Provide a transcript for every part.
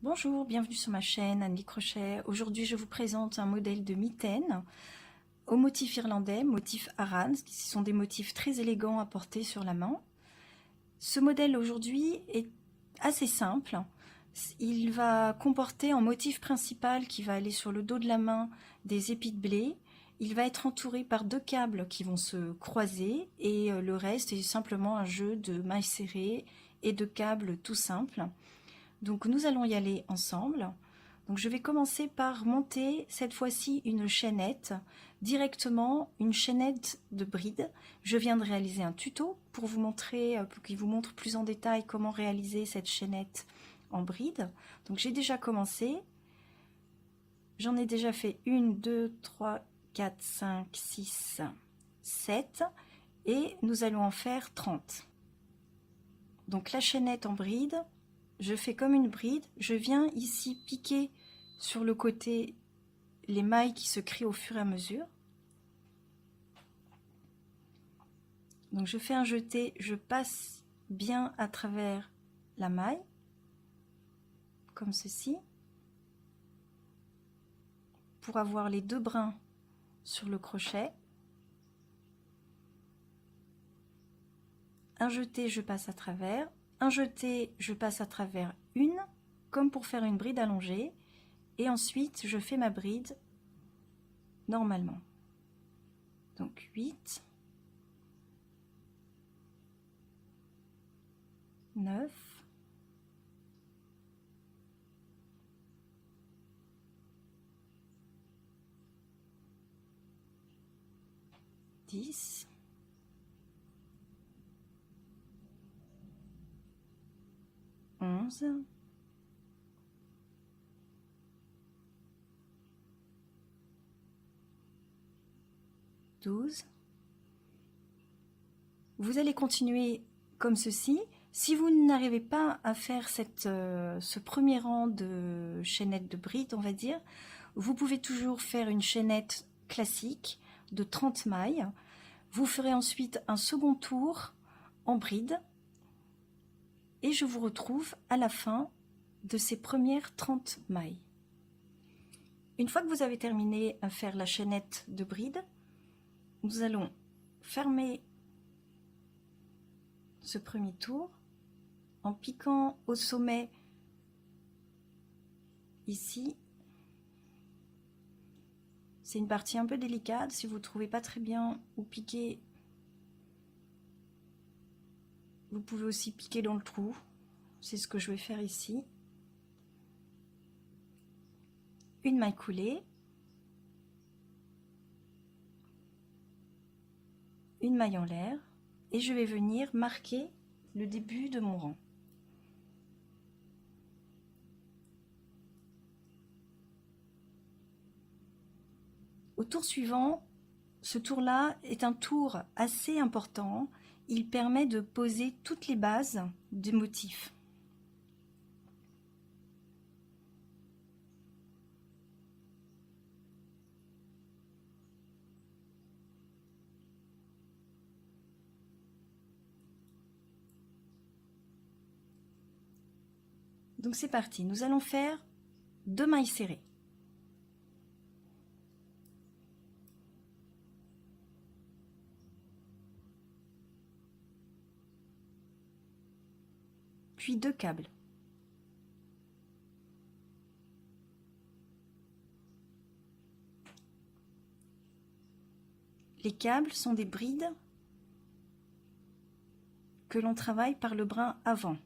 Bonjour, bienvenue sur ma chaîne Annelie Crochet. Aujourd'hui, je vous présente un modèle de mitaine au motif irlandais, motif Aran. Ce sont des motifs très élégants à porter sur la main. Ce modèle aujourd'hui est assez simple. Il va comporter en motif principal qui va aller sur le dos de la main des épis de blé. Il va être entouré par 2 câbles qui vont se croiser et le reste est simplement un jeu de mailles serrées et de câbles tout simples. Donc nous allons y aller ensemble. Donc je vais commencer par monter cette fois-ci une chaînette, directement une chaînette de bride. Je viens de réaliser un tuto pour vous montrer, pour qu'il vous montre plus en détail comment réaliser cette chaînette en bride. Donc j'ai déjà commencé. J'en ai déjà fait 1, 2, 3, 4, 5, 6, 7 et nous allons en faire 30. Donc la chaînette en bride, je fais comme une bride, je viens ici piquer sur le côté les mailles qui se créent au fur et à mesure. Donc je fais un jeté, je passe bien à travers la maille, comme ceci, pour avoir les 2 brins sur le crochet. Un jeté, je passe à travers, un jeté, je passe à travers une, comme pour faire une bride allongée, et ensuite je fais ma bride normalement. Donc 8, 9, 10, 11, 12. Vous allez continuer comme ceci. Si vous n'arrivez pas à faire ce premier rang de chaînettes de bride, on va dire, vous pouvez toujours faire une chaînette classique de 30 mailles. Vous ferez ensuite un second tour en bride et je vous retrouve à la fin de ces premières 30 mailles. Une fois que vous avez terminé à faire la chaînette de bride, nous allons fermer ce premier tour en piquant au sommet ici. C'est une partie un peu délicate, si vous ne trouvez pas très bien où piquer, vous pouvez aussi piquer dans le trou. C'est ce que je vais faire ici. Une maille coulée, une maille en l'air, et je vais venir marquer le début de mon rang. Au tour suivant, ce tour-là est un tour assez important. Il permet de poser toutes les bases du motif. Donc c'est parti, nous allons faire 2 mailles serrées. Puis 2 câbles. Les câbles sont des brides que l'on travaille par le brin avant.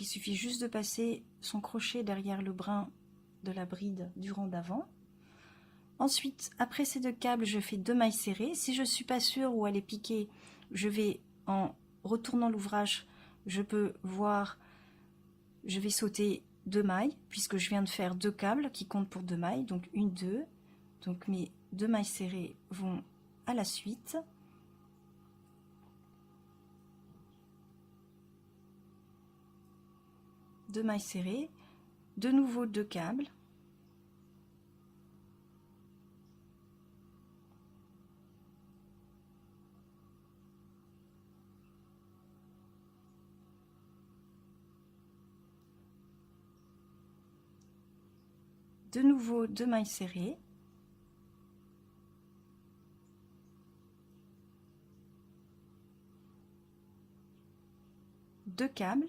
Il suffit juste de passer son crochet derrière le brin de la bride du rang d'avant. Ensuite, après ces 2 câbles, je fais 2 mailles serrées. Si je ne suis pas sûre où elle est piquée, je vais, en retournant l'ouvrage, je peux voir, je vais sauter 2 mailles, puisque je viens de faire 2 câbles qui comptent pour 2 mailles, donc 1, 2. Donc mes 2 mailles serrées vont à la suite. Deux mailles serrées, de nouveau 2 câbles, De nouveau 2 mailles serrées. Deux câbles.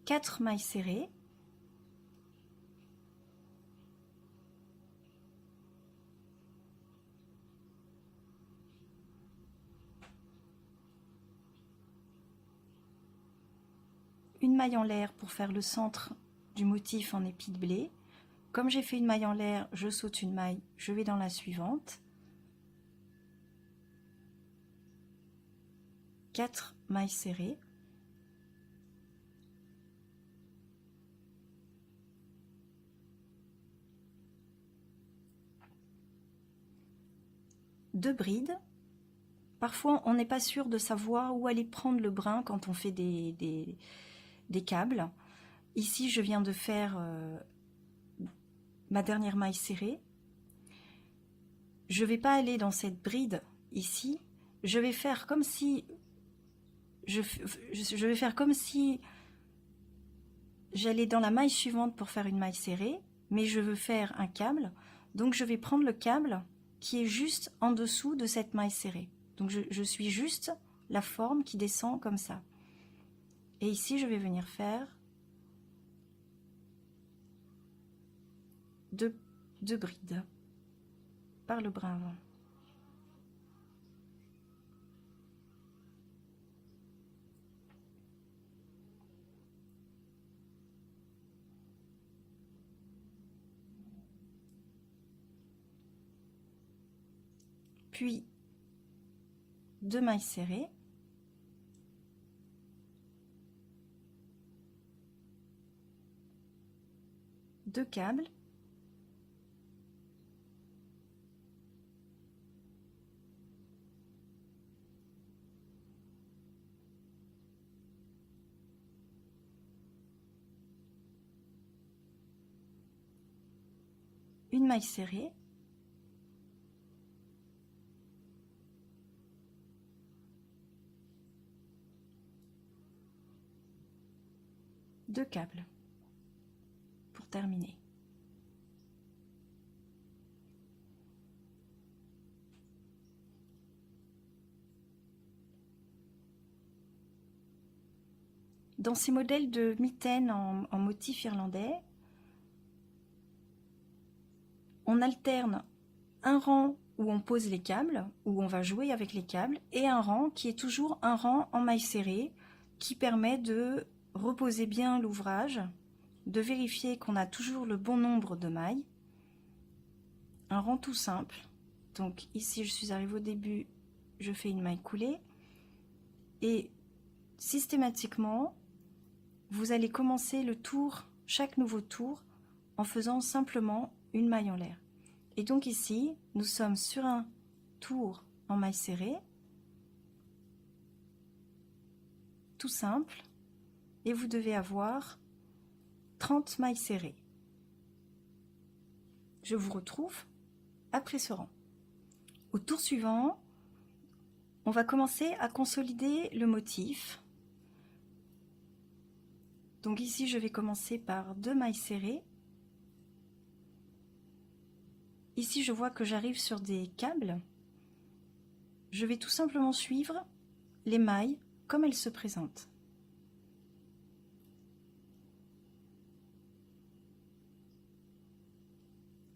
Quatre mailles serrées. Une maille en l'air pour faire le centre du motif en épi de blé. Comme j'ai fait une maille en l'air, je saute une maille, je vais dans la suivante. 4 mailles serrées. Deux brides. Parfois, on n'est pas sûr de savoir où aller prendre le brin quand on fait des câbles. Ici, je viens de faire ma dernière maille serrée. Je ne vais pas aller dans cette bride ici. Je vais faire comme si je vais faire comme si j'allais dans la maille suivante pour faire une maille serrée, mais je veux faire un câble. Donc, je vais prendre le câble qui est juste en dessous de cette maille serrée. Donc, je suis juste la forme qui descend comme ça. Et ici, je vais venir faire deux brides par le brin avant. Puis, deux mailles serrées. Deux câbles. Une maille serrée. Deux câbles pour terminer. Dans ces modèles de mitaines en motif irlandais, on alterne un rang où on pose les câbles, où on va jouer avec les câbles, et un rang qui est toujours un rang en maille serrée, qui permet de reposer bien l'ouvrage, de vérifier qu'on a toujours le bon nombre de mailles. Un rang tout simple. Donc ici, je suis arrivée au début, je fais une maille coulée, et systématiquement, vous allez commencer le tour, chaque nouveau tour, en faisant simplement une maille en l'air. Et donc ici, nous sommes sur un tour en maille serrée, tout simple, et vous devez avoir 30 mailles serrées. Je vous retrouve après ce rang. Au tour suivant, on va commencer à consolider le motif. Donc ici, je vais commencer par deux mailles serrées. Ici, je vois que j'arrive sur des câbles. Je vais tout simplement suivre les mailles comme elles se présentent.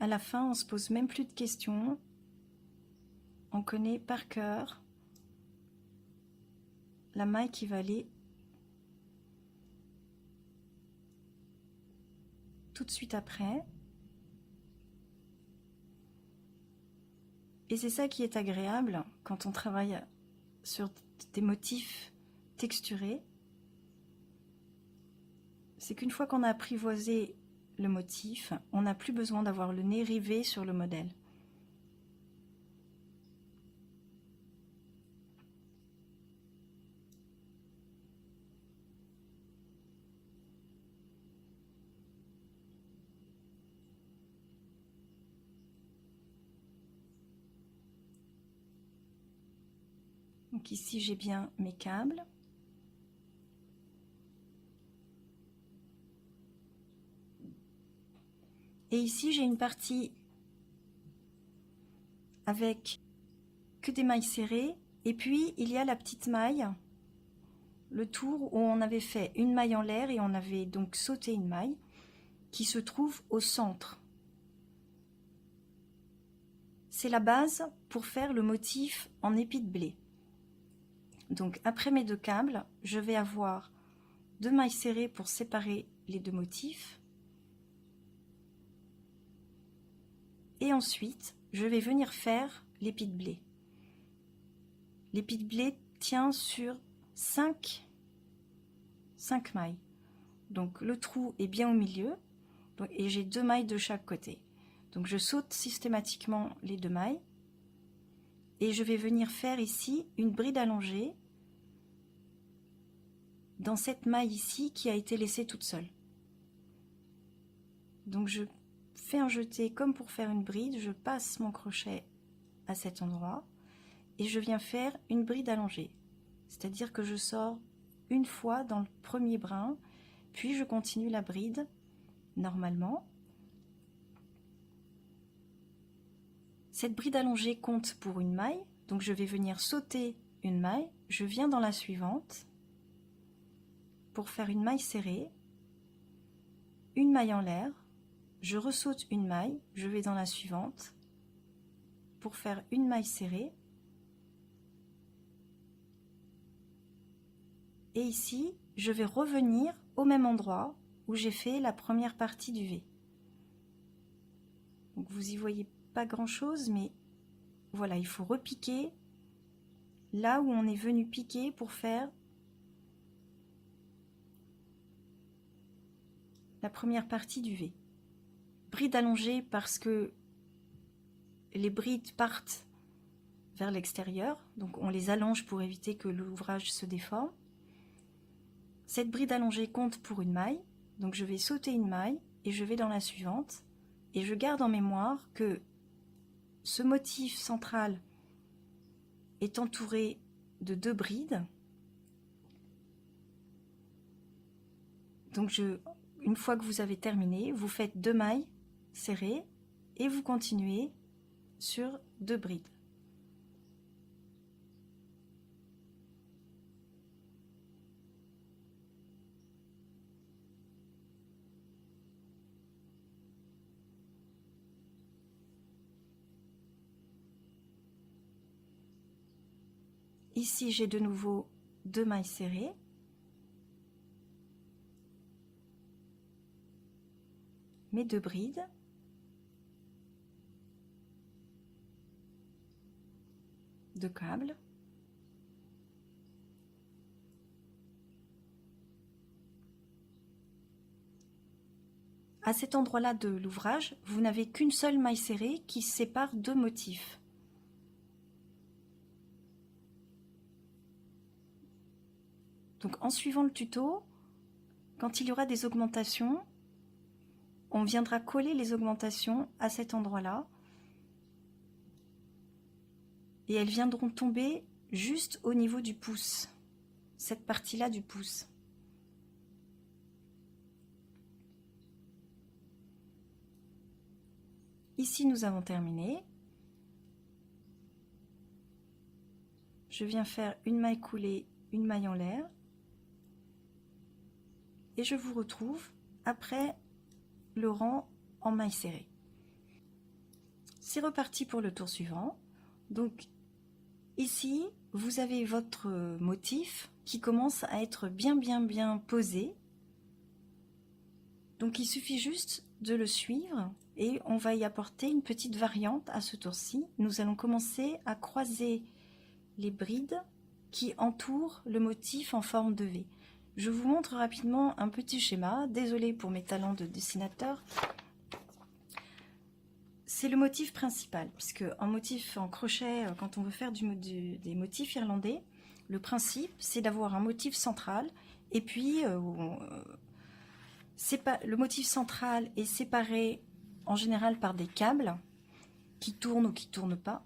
À la fin, on se pose même plus de questions. On connaît par cœur la maille qui va aller tout de suite après. Et c'est ça qui est agréable quand on travaille sur des motifs texturés. C'est qu'une fois qu'on a apprivoisé le motif, on n'a plus besoin d'avoir le nez rivé sur le modèle. Donc ici j'ai bien mes câbles. Et ici j'ai une partie avec que des mailles serrées. Et puis il y a la petite maille, le tour où on avait fait une maille en l'air et on avait donc sauté une maille qui se trouve au centre. C'est la base pour faire le motif en épi de blé. Donc après mes deux câbles, je vais avoir deux mailles serrées pour séparer les deux motifs. Et ensuite, je vais venir faire l'épi de blé. L'épi de blé tient sur 5 mailles. Donc le trou est bien au milieu et j'ai deux mailles de chaque côté. Donc je saute systématiquement les deux mailles et je vais venir faire ici une bride allongée dans cette maille ici qui a été laissée toute seule. Donc je fais un jeté comme pour faire une bride, je passe mon crochet à cet endroit et je viens faire une bride allongée. C'est-à-dire que je sors une fois dans le premier brin, puis je continue la bride normalement. Cette bride allongée compte pour une maille, donc je vais venir sauter une maille, je viens dans la suivante pour faire une maille serrée, une maille en l'air, je ressaute une maille, je vais dans la suivante pour faire une maille serrée, et ici je vais revenir au même endroit où j'ai fait la première partie du V. Donc vous y voyez pas grand chose, mais voilà, il faut repiquer là où on est venu piquer pour faire la première partie du V. Bride allongée parce que les brides partent vers l'extérieur, donc on les allonge pour éviter que l'ouvrage se déforme. Cette bride allongée compte pour une maille, donc je vais sauter une maille et je vais dans la suivante, et je garde en mémoire que ce motif central est entouré de deux brides. Donc une fois que vous avez terminé, vous faites deux mailles serrées et vous continuez sur deux brides. Ici, j'ai de nouveau deux mailles serrées. Mes deux brides. Deux câbles. À cet endroit-là de l'ouvrage, vous n'avez qu'une seule maille serrée qui sépare deux motifs. Donc en suivant le tuto, quand il y aura des augmentations, on viendra coller les augmentations à cet endroit-là. Et elles viendront tomber juste au niveau du pouce, cette partie-là du pouce. Ici, nous avons terminé. Je viens faire une maille coulée, une maille en l'air. Et je vous retrouve après le rang en maille serrée. C'est reparti pour le tour suivant. Donc ici, vous avez votre motif qui commence à être bien posé. Donc il suffit juste de le suivre et on va y apporter une petite variante à ce tour-ci. Nous allons commencer à croiser les brides qui entourent le motif en forme de V. Je vous montre rapidement un petit schéma. Désolée pour mes talents de dessinateur. C'est le motif principal, puisque en motif en crochet, quand on veut faire des motifs irlandais, le principe c'est d'avoir un motif central et puis le motif central est séparé en général par des câbles qui tournent ou qui ne tournent pas,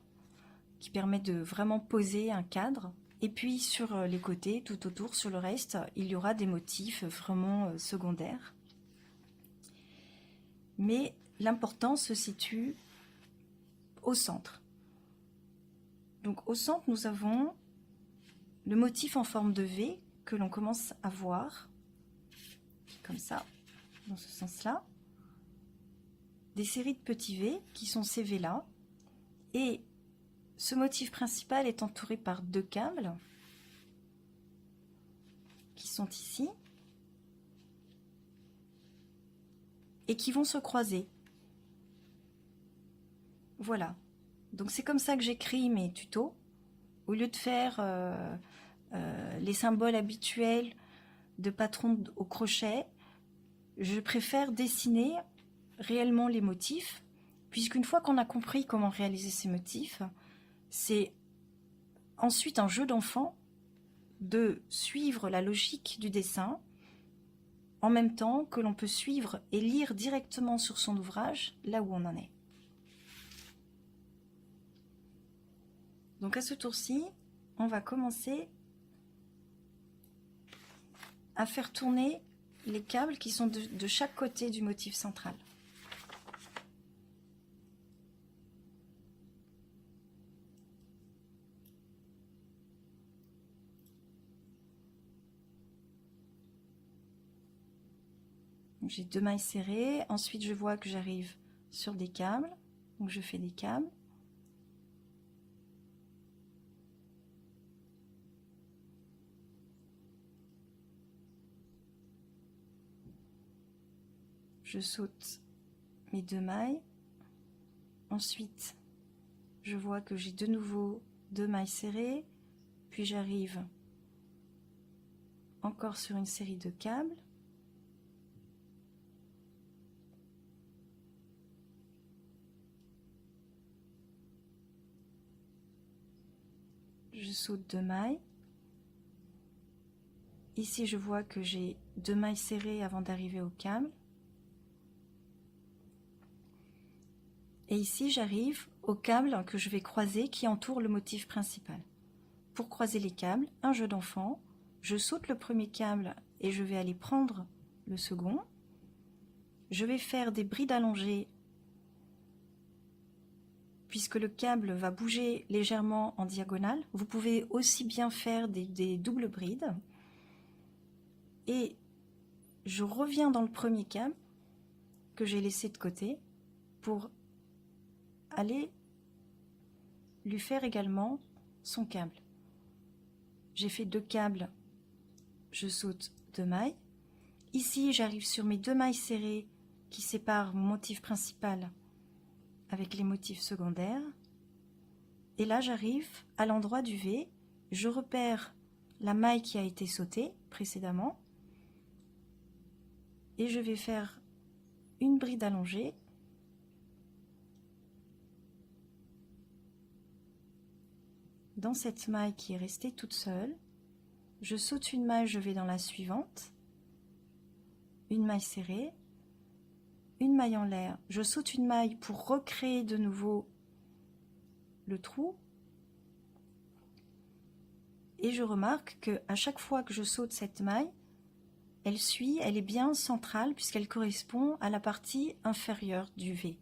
qui permettent de vraiment poser un cadre. Et puis sur les côtés, tout autour, sur le reste, il y aura des motifs vraiment secondaires. Mais l'important se situe au centre. Donc au centre, nous avons le motif en forme de V que l'on commence à voir, comme ça, dans ce sens-là. Des séries de petits V qui sont ces V-là. Et ce motif principal est entouré par deux câbles qui sont ici et qui vont se croiser. Voilà. Donc c'est comme ça que j'écris mes tutos. Au lieu de faire les symboles habituels de patron au crochet, je préfère dessiner réellement les motifs, puisqu'une fois qu'on a compris comment réaliser ces motifs, c'est ensuite un jeu d'enfant de suivre la logique du dessin en même temps que l'on peut suivre et lire directement sur son ouvrage là où on en est. Donc à ce tour-ci, on va commencer à faire tourner les câbles qui sont de chaque côté du motif central. J'ai deux mailles serrées, ensuite je vois que j'arrive sur des câbles, donc je fais des câbles. Je saute mes deux mailles, ensuite je vois que j'ai de nouveau deux mailles serrées, puis j'arrive encore sur une série de câbles. Je saute deux mailles. Ici, je vois que j'ai deux mailles serrées avant d'arriver au câble. Et ici, j'arrive au câble que je vais croiser qui entoure le motif principal. Pour croiser les câbles, un jeu d'enfant, je saute le premier câble et je vais aller prendre le second. Je vais faire des brides allongées puisque le câble va bouger légèrement en diagonale. Vous pouvez aussi bien faire des doubles brides. Et je reviens dans le premier câble que j'ai laissé de côté pour aller lui faire également son câble. J'ai fait deux câbles, je saute deux mailles. Ici, j'arrive sur mes deux mailles serrées qui séparent mon motif principal avec les motifs secondaires. Et là, j'arrive à l'endroit du V. Je repère la maille qui a été sautée précédemment. Et je vais faire une bride allongée. Dans cette maille qui est restée toute seule, je saute une maille, je vais dans la suivante. Une maille serrée, une maille en l'air, je saute une maille pour recréer de nouveau le trou. Et je remarque que à chaque fois que je saute cette maille, elle est bien centrale puisqu'elle correspond à la partie inférieure du V.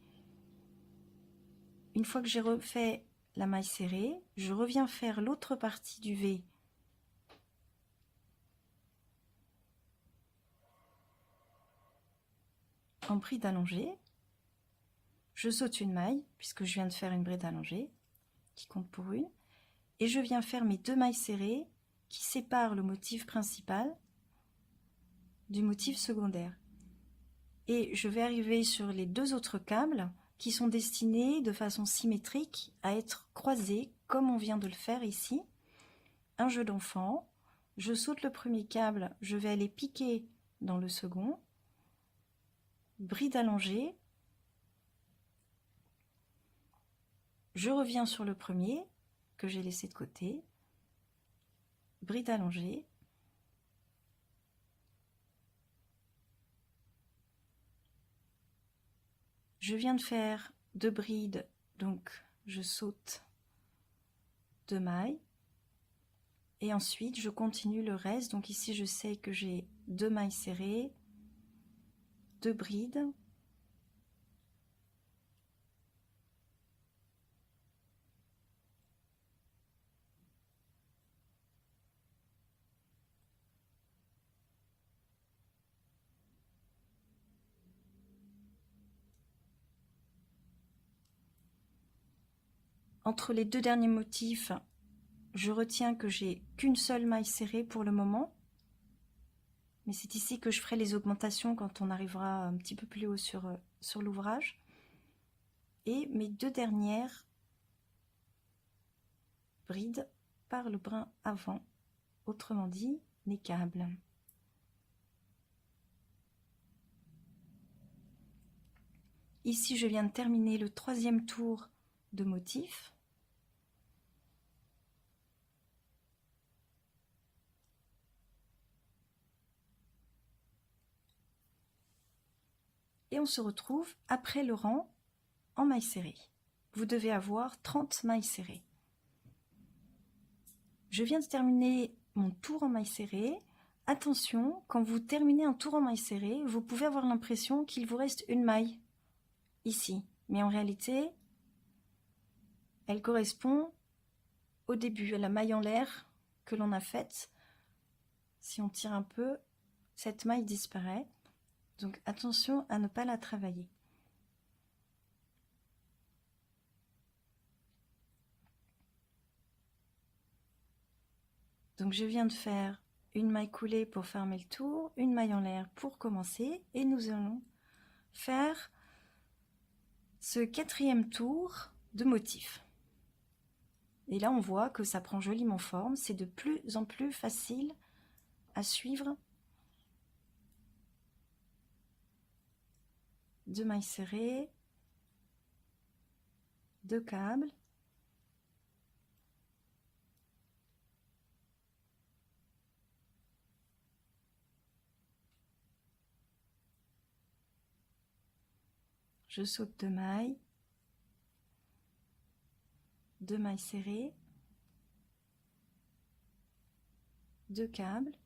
Une fois que j'ai refait la maille serrée, je reviens faire l'autre partie du V en bride allongée. Je saute une maille puisque je viens de faire une bride allongée qui compte pour une, et je viens faire mes deux mailles serrées qui séparent le motif principal du motif secondaire. Et je vais arriver sur les deux autres câbles qui sont destinés de façon symétrique à être croisés comme on vient de le faire ici. Un jeu d'enfant, je saute le premier câble, je vais aller piquer dans le second, bride allongée, je reviens sur le premier que j'ai laissé de côté, bride allongée, je viens de faire deux brides, donc je saute deux mailles, Et ensuite, je continue le reste. Donc ici, je sais que j'ai 2 mailles serrées, 2 brides. Entre les 2 derniers motifs, je retiens que j'ai qu'une seule maille serrée pour le moment. Mais c'est ici que je ferai les augmentations quand on arrivera un petit peu plus haut sur l'ouvrage. Et mes 2 dernières brides par le brin avant, autrement dit les câbles. Ici, je viens de terminer le 3e tour de motif. Et on se retrouve après le rang en mailles serrées. Vous devez avoir 30 mailles serrées. Je viens de terminer mon tour en mailles serrées. Attention, quand vous terminez un tour en mailles serrées, vous pouvez avoir l'impression qu'il vous reste une maille ici. Mais en réalité, elle correspond au début, à la maille en l'air que l'on a faite. Si on tire un peu, cette maille disparaît. Donc attention à ne pas la travailler. Donc je viens de faire une maille coulée pour fermer le tour, une maille en l'air pour commencer, et nous allons faire ce 4e tour de motif. Et là on voit que ça prend joliment forme, c'est de plus en plus facile à suivre. 2 mailles serrées, 2 câbles, je saute 2 mailles, 2 mailles serrées, 2 câbles,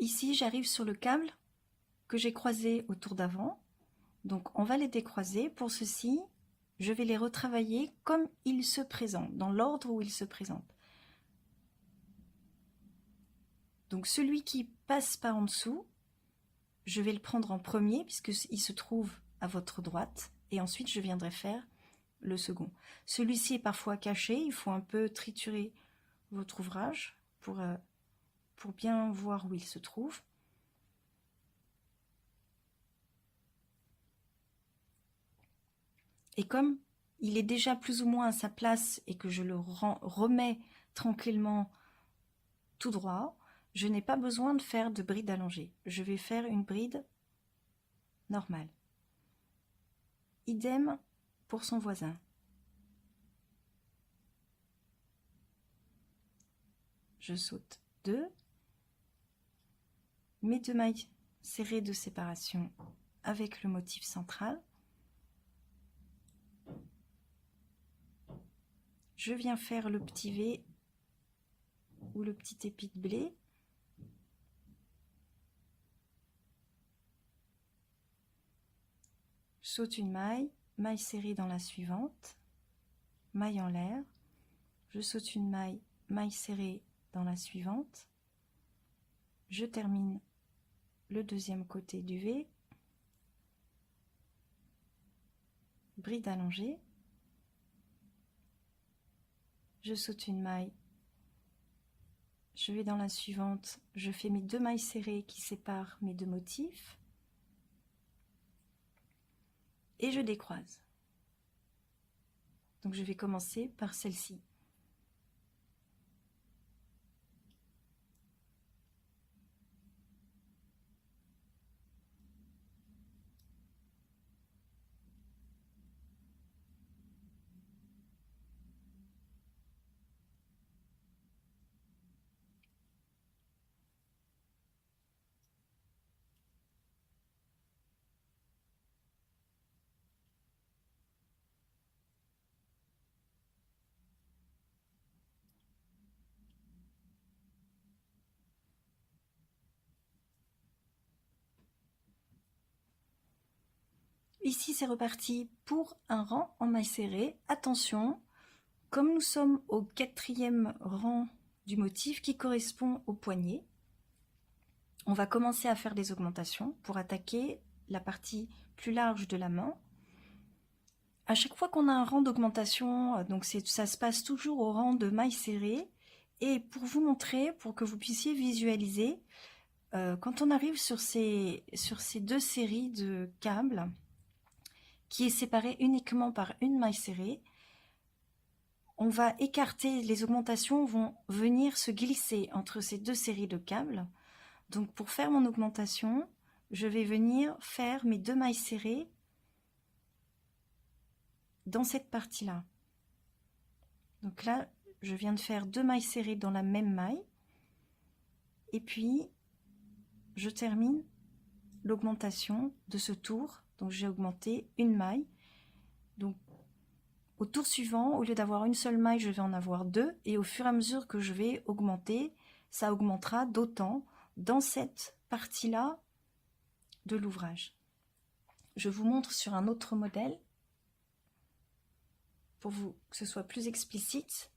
ici j'arrive sur le câble que j'ai croisé au tour d'avant, donc on va les décroiser. Pour ceci, je vais les retravailler comme ils se présentent, dans l'ordre où ils se présentent. Donc celui qui passe par en dessous, je vais le prendre en premier puisqu'il se trouve à votre droite, et ensuite je viendrai faire le second. Celui-ci est parfois caché, il faut un peu triturer votre ouvrage pour bien voir où il se trouve. Et comme il est déjà plus ou moins à sa place et que je le remets tranquillement tout droit, je n'ai pas besoin de faire de bride allongée. Je vais faire une bride normale. Idem pour son voisin. Je saute 2, mes 2 mailles serrées de séparation avec le motif central. Je viens faire le petit V ou le petit épi de blé. Je saute une maille, maille serrée dans la suivante, maille en l'air. Je saute une maille, maille serrée dans la suivante. Je termine le 2e côté du V, bride allongée. Je saute une maille, je vais dans la suivante, je fais mes 2 mailles serrées qui séparent mes 2 motifs et je décroise. Donc je vais commencer par celle-ci. ici c'est reparti pour un rang en mailles serrées. Attention, comme nous sommes au 4e rang du motif qui correspond au poignet, on va commencer à faire des augmentations pour attaquer la partie plus large de la main. À chaque fois qu'on a un rang d'augmentation, donc ça se passe toujours au rang de mailles serrées. Et pour vous montrer, pour que vous puissiez visualiser, quand on arrive sur ces 2 séries de câbles, qui est séparée uniquement par une maille serrée, on va écarter, les augmentations vont venir se glisser entre ces 2 séries de câbles. Donc pour faire mon augmentation, je vais venir faire mes 2 mailles serrées dans cette partie-là. Donc là, je viens de faire 2 mailles serrées dans la même maille. Et puis, je termine l'augmentation de ce tour. Donc j'ai augmenté une maille. Donc au tour suivant, au lieu d'avoir une seule maille, je vais en avoir 2. Et au fur et à mesure que je vais augmenter, ça augmentera d'autant dans cette partie-là de l'ouvrage. Je vous montre sur un autre modèle pour que ce soit plus explicite.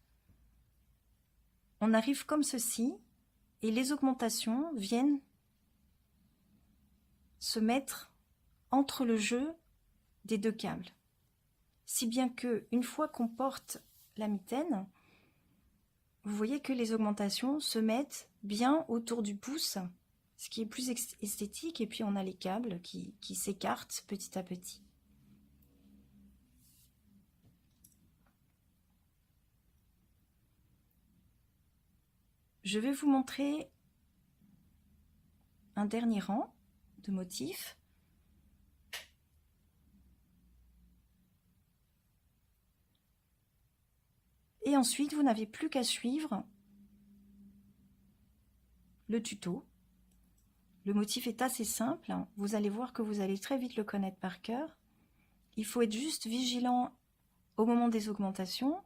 On arrive comme ceci et les augmentations viennent se mettre entre le jeu des 2 câbles. Si bien que une fois qu'on porte la mitaine, vous voyez que les augmentations se mettent bien autour du pouce, ce qui est plus esthétique, et puis on a les câbles qui s'écartent petit à petit. Je vais vous montrer un dernier rang de motifs. Et ensuite, vous n'avez plus qu'à suivre le tuto. Le motif est assez simple. Vous allez voir que vous allez très vite le connaître par cœur. Il faut être juste vigilant au moment des augmentations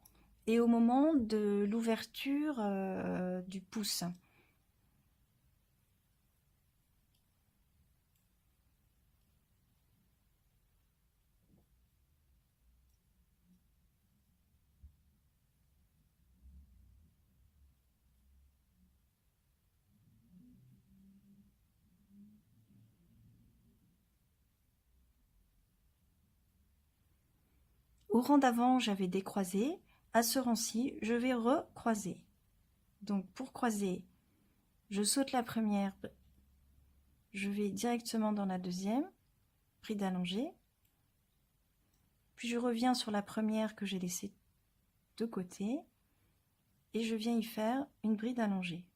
et au moment de l'ouverture du pouce. Au rang d'avant, j'avais décroisé. À ce rang-ci, je vais recroiser. Donc pour croiser, je saute la première, je vais directement dans la deuxième, bride allongée. Puis je reviens sur la première que j'ai laissée de côté et je viens y faire une bride allongée.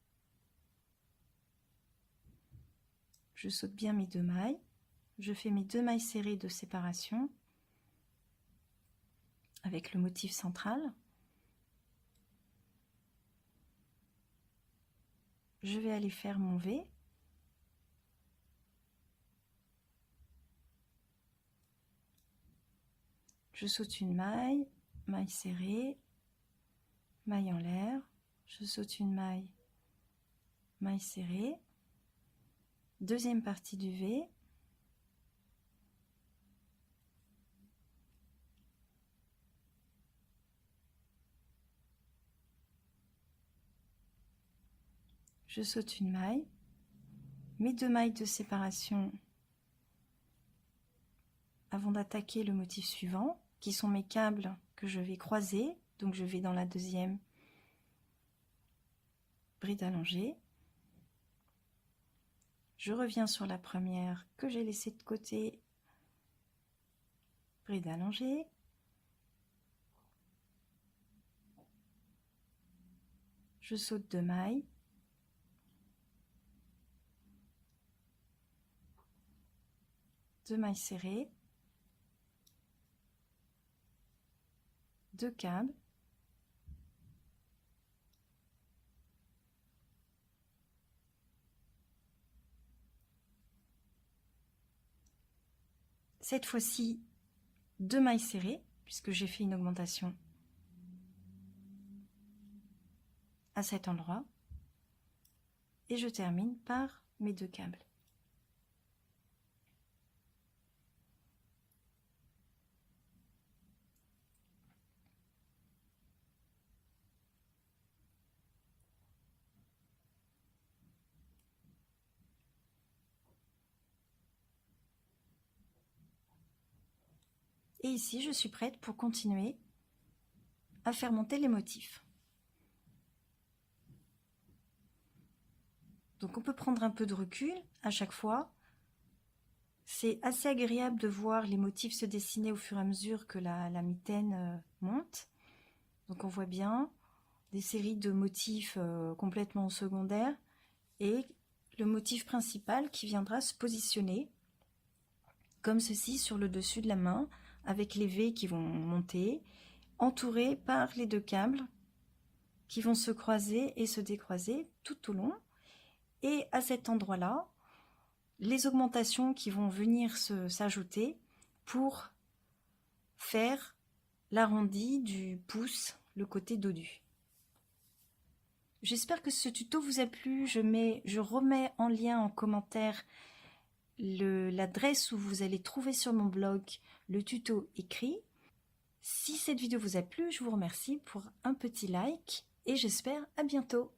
Je saute bien mes 2 mailles, je fais mes 2 mailles serrées de séparation avec le motif central. Je vais aller faire mon V. Je saute une maille, maille serrée, maille en l'air, je saute une maille, maille serrée, deuxième partie du V, je saute une maille, mes 2 mailles de séparation avant d'attaquer le motif suivant, qui sont mes câbles que je vais croiser, donc je vais dans la deuxième bride allongée, je reviens sur la première que j'ai laissée de côté, bride allongée, je saute 2 mailles, deux mailles serrées, 2 câbles, cette fois-ci 2 mailles serrées puisque j'ai fait une augmentation à cet endroit et je termine par mes 2 câbles. Et ici, je suis prête pour continuer à faire monter les motifs. Donc on peut prendre un peu de recul à chaque fois. C'est assez agréable de voir les motifs se dessiner au fur et à mesure que la mitaine monte. Donc on voit bien des séries de motifs complètement secondaires et le motif principal qui viendra se positionner comme ceci sur le dessus de la main avec les V qui vont monter, entourés par les deux câbles qui vont se croiser et se décroiser tout au long. Et à cet endroit-là, les augmentations qui vont venir s'ajouter pour faire l'arrondi du pouce, le côté dodu. J'espère que ce tuto vous a plu. Je remets en lien en commentaire l'adresse où vous allez trouver sur mon blog le tuto écrit. Si cette vidéo vous a plu, je vous remercie pour un petit like et j'espère à bientôt.